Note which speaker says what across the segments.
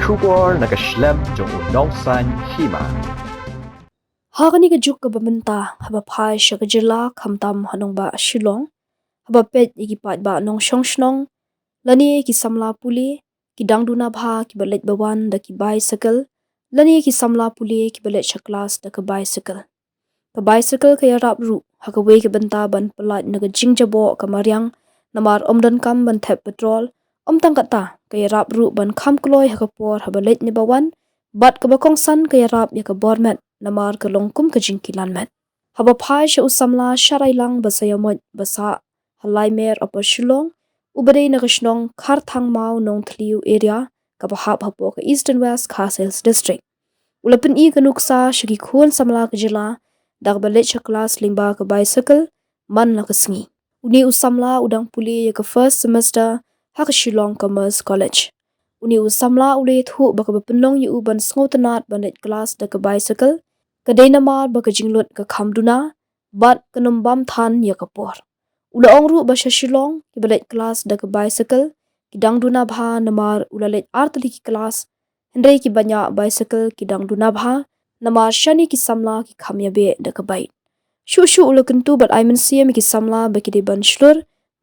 Speaker 1: Shubor nakaslem jong unongsan hima.
Speaker 2: Hakani ka juk ka bamenta haba phai sha ka jila khamtam hanong ba Shillong haba pet igi pat ba nong shong shnong lani ki samla puli ki dangduna bha ki balet bawan da ki bicycle lani ki samla puli ki balet sha class da ka bicycle ka yarap ru haka we ki benta ban palat na ka jingjabo ka maryang namar omdan kam ban thep petrol omtang kata ka yarap ru ban kham kloi haka por haba let ni bawan bat ka bakong san ka yarap ya ka bormet namar ka longkum ka jingkilan met haba phai sha usamla sharai lang basayamot basa halai mer apa Shillong ubade na kashnong khar thang mau nong thliu area ka bahap hapo ka east and west Khasels district ulapin I ka nuksa shagi khun samla ka jila dak balet sha class limba ka bicycle man la ka sngi uni usamla udang puli ya ka first semester ha ka Shillong Commerce College uni usamla ule thu baka bapinlong yu ban sngotanat banet class da ka bicycle kadena mar baka jinglut ka khamduna bat kanum bam than ya ka por ula ongru basha Shillong ki balet class da ka bicycle ki dangduna bha namar ula let artli ki class hendrei ki banya bicycle ki dangduna bha namar shani ki samla ki khamya be da ka bait shu ula kentu bat aiman siam ki samla baki de ban shlur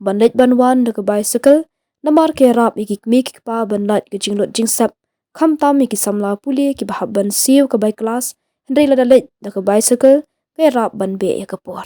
Speaker 2: ban let ban wan da ka bicycle namar ke rap iki mik pa ban lat ki jinglut jingsap kham tam ki samla puli ki bahab ban siu ka bai class hendrei la da let da ka bicycle ke rap ban be ya ka por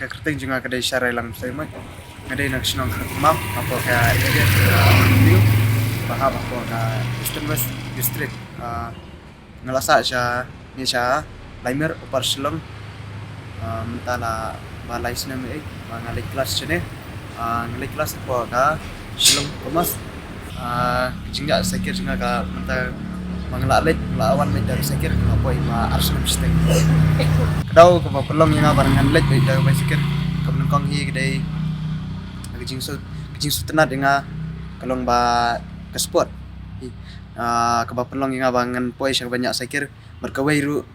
Speaker 3: ka kerting junga kadai syarai lang sai mai ngadai nak senang kerumah apa ke dia view bahab apa ke Eastern West District ngelasa sya ni sya Laimer upar Shillong mentala balai senam ngalai kelas sini ngalai kelas apa ke Shillong Komas jingga sakir jingga ka menta manglalik lawan medar sakir apa ima Arsenal State kedau ke pelong yang barengan lek medar sakir ke menengkong hi kedai kejing su tenat dengan kalong ba ke sport ke pelong yang bangan poi syak banyak sakir berkawai ru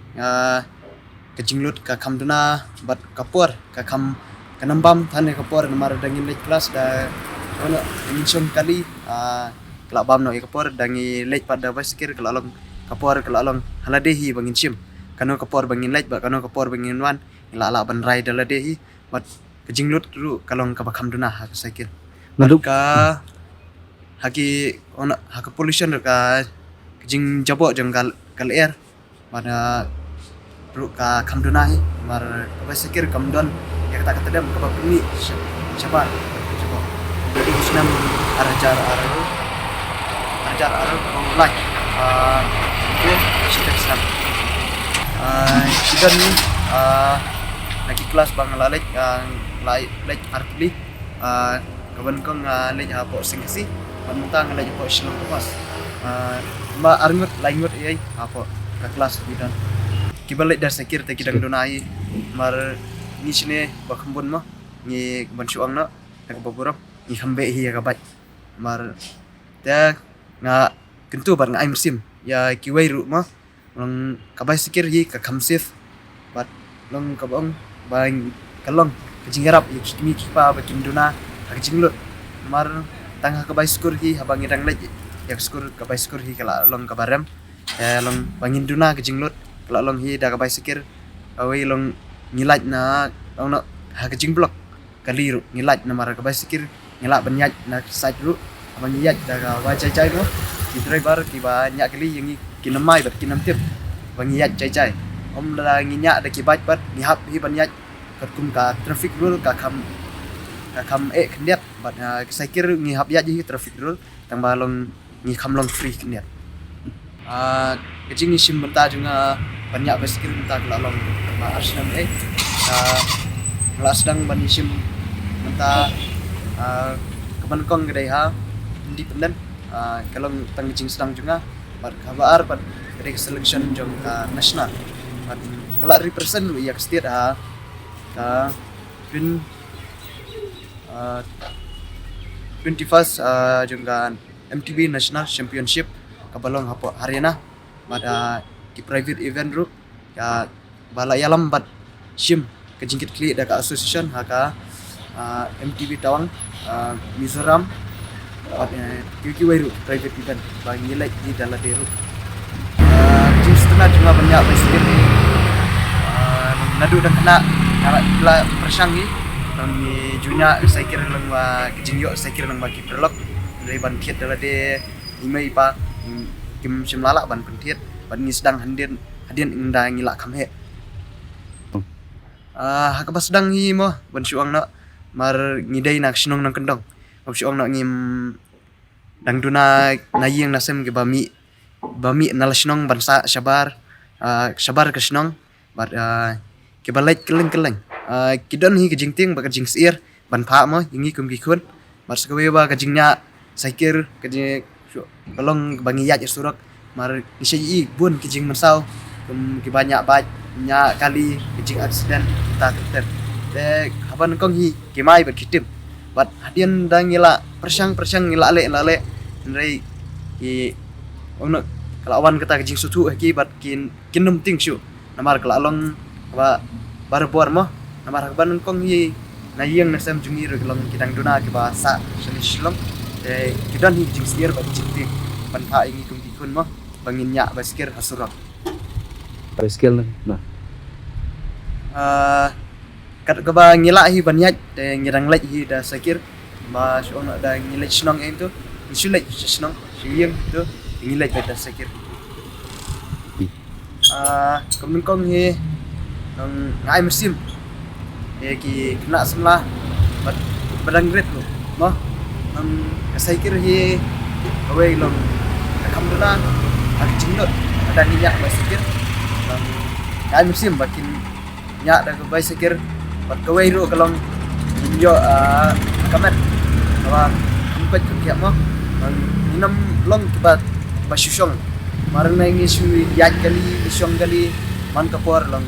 Speaker 3: kejing lut ka kamduna bat kapur ka kam kanambam thane kapur nomor dangin lek kelas da ono insyum kali kelak bam no kapor dangi lej pada basikir kelalong kapor kelalong haladehi bangin sim kano kapor bangin lej ba kano kapor bangin wan ila ban rai daladehi bat kejinglut ru kalong kabakam duna ha sakir
Speaker 1: Ngaduk
Speaker 3: ka haki ona hak pollution ka kejing jabok jang kal air pada ru ka kamduna hi mar basikir kamdon ya kata kata dem kabak ni siapa jadi senam arajar online itu sistem senam sudah ni lagi kelas bang lalek lek artli kawan kong lek apa singkasi mentang lek apa Shillong Komas ma arngut laingut ai apa ke kelas bidan kibalik dar sakir te kidang donai mar ni sini bakambun mah ni bansuang na nak baburap ni hambe hi ka bat mar ta nga kentu bar nga ai musim ya kiwai ru ma long kabai sikir hi ka khamsif bat long kabong bang kalong kejingarap ya kimi kipa ba kinduna ka jinglut mar tangha kabai skur hi habang idang lej ya skur kabai skur hi kala long kabaram long bangin duna ka jinglut kala long hi da kabai sikir awai long ngilaj na long no ha ka jingblok kaliru ngilaj na mar kabai sikir ngilak banyaj na saj ru abang nyat daga wajai no ki driver ki ba nyak kali yang kinamai bat kinamtip bang nyat cai om la nginya da ki bat ngihap hi banyaj kat kum ka traffic rule ka kam kendiat bat saya kira ngihap ya ji traffic rule tang balong ngi kam long free kendiat kecing ni sim benta juga banyak basikir benta kelalong ba Arsenal kelas sedang ban sim benta kemenkong kedai ha independent kalau tang jing sedang juga bar kabar bar dari selection jong ka national bar ngelak represent lu ya state ha ka 21st jong ka MTB National Championship kabalong hapo Haryana pada ki private event ru ya bala yalam bat sim kejingkit kli da ka association ha ka MTB Tawang Mizoram kiwai ru private event bang nilai di dalam deru jus setengah cuma banyak basikir ni nadu dah kena kala persang ni ni junya saya kira lang wa kijingyo saya kira lang bagi prolog dari ban thiet dalam de imei pa kim simlala ban thiet ban ni sedang hadian indah ngilak kamhe hakaba sedang hi mo ban suang na mar ngidai nak sinong nang kendong opsiong nak ngim dang duna nayeng nasem ke bami nal sinong bansa sabar ke sinong bar ke balai keleng kidon hi ke jingting ba ke jing sir ban pha mo yingi kum ki khun bar sakawe ba ke jingnya saikir ke jing balong bangi ya surak mar isyi bun ke jing mansau kum ke banyak nya kali ke jing accident ta ter de kaban kong hi ke mai ber kitim bat hadian dang ngila persang ngila ale nrai ki ono kalawan kata jing sutu ki bat kinum ting syu namar kalalong ba barbor mo namar ban kong hi nayeng nasam jungi ro kelong kidang duna ki ba sa Shillong kidan hi jing sier ba jingti ban ha ingi kum kun mo bangin nya basikir hasurang
Speaker 1: skill nah
Speaker 3: kat ka ba ngila hi banyaj de ngirang lej hi da sakir ba so da ngilej snong ento isulej snong siyeng tu ngilej da sakir kamun kong hi nang ngai musim ki kena semlah bat badang red lo mo ang kasay kir hi away long nakam dula ang jingnot ada niya bicycle lang kay musim bakin nya da bicycle bat kaway ro kalong inyo kamat apa empat kya mo ang inam long kibat basyusyong marang na ngi yat kali isyong kali man kapor long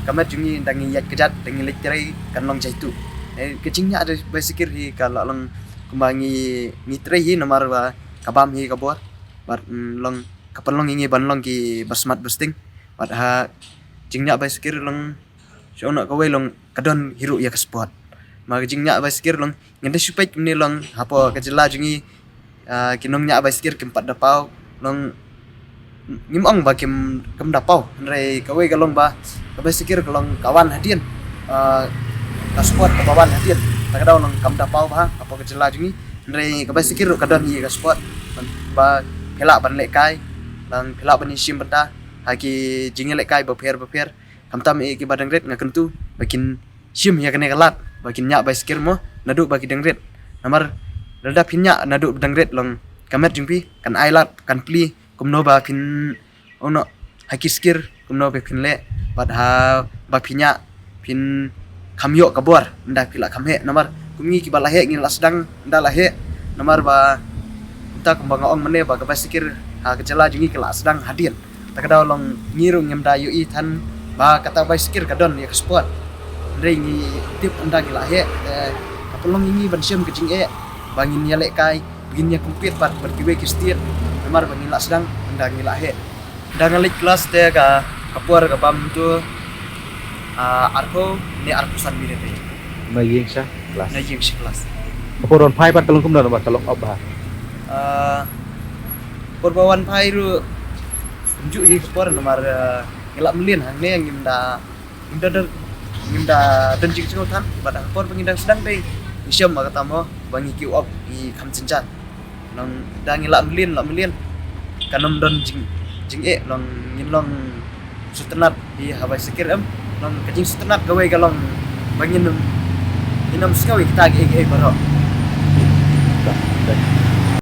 Speaker 3: kamat jungi dangi yat kejat dangi lectere kan long jaitu kecingnya ada bicycle hi kalau long kumbangi mitre hi nomor ba kabam hi kabor bat long kapan long ingi ban long ki basmat busting bat ha jingnya bicycle long sona kawai long kadon hiru ya ke sport ma jingnya bicycle long ngende supaya ni long apa kejela jungi kinong nya bicycle kempat dapau long ngimong ba kem dapau re kawai kalong ba bicycle kalong kawan hadian ka sport ka bawan hadian takadaw long kam dapau ba apa kejela jungi re ka bicycle kadon hi ka sport ba phela ban le kai lang phela ban sim benda haki jingi le kai ba pher kamtam ki badang red ngakentu bakin sim ya kene kalat bakin nya bicycle mo nadu bagi dangret namar rada pinnya nadu dangret long kamet jumpi kan ailat kan pli kumno ba pin ono hakiskir kumno be pin le bad ha ba pinya pin kamyo kabor nda pila kamhe namar kumngi ki balahe ngi lasdang nda lahe namar ba ta kumbang ong mene ba ka bicycle ha kecela jungi kelas sedang hadir takadaw long ngirung ngemda yu tan ba kata bicycle kadon ya sport ringi tip anda gila he kapelong ini bansiam kecing bangin ya lek kai begini kumpit pat berkiwe kistir namar bangin la sedang anda gila he dangalit kelas te ka kapuar ka bam tu arko ni arko san bine te
Speaker 1: Mayeng siya, kelas.
Speaker 3: na yim si kelas
Speaker 1: Kaporon pai pat kalong kumna ba kalong obah.
Speaker 3: Korbawan pairu unjuk hi kapuar nomor ngelak melin hang ne yang ngimda denjing tan bada por pengindang sedang dei isyam ba katamo bangi ki op i kham cincat nang dangi la melin kanom don jing long ngin long sutenat di habai sekir long kajing sutenat gawe galong bangin inam skawi kita baro
Speaker 1: Dah.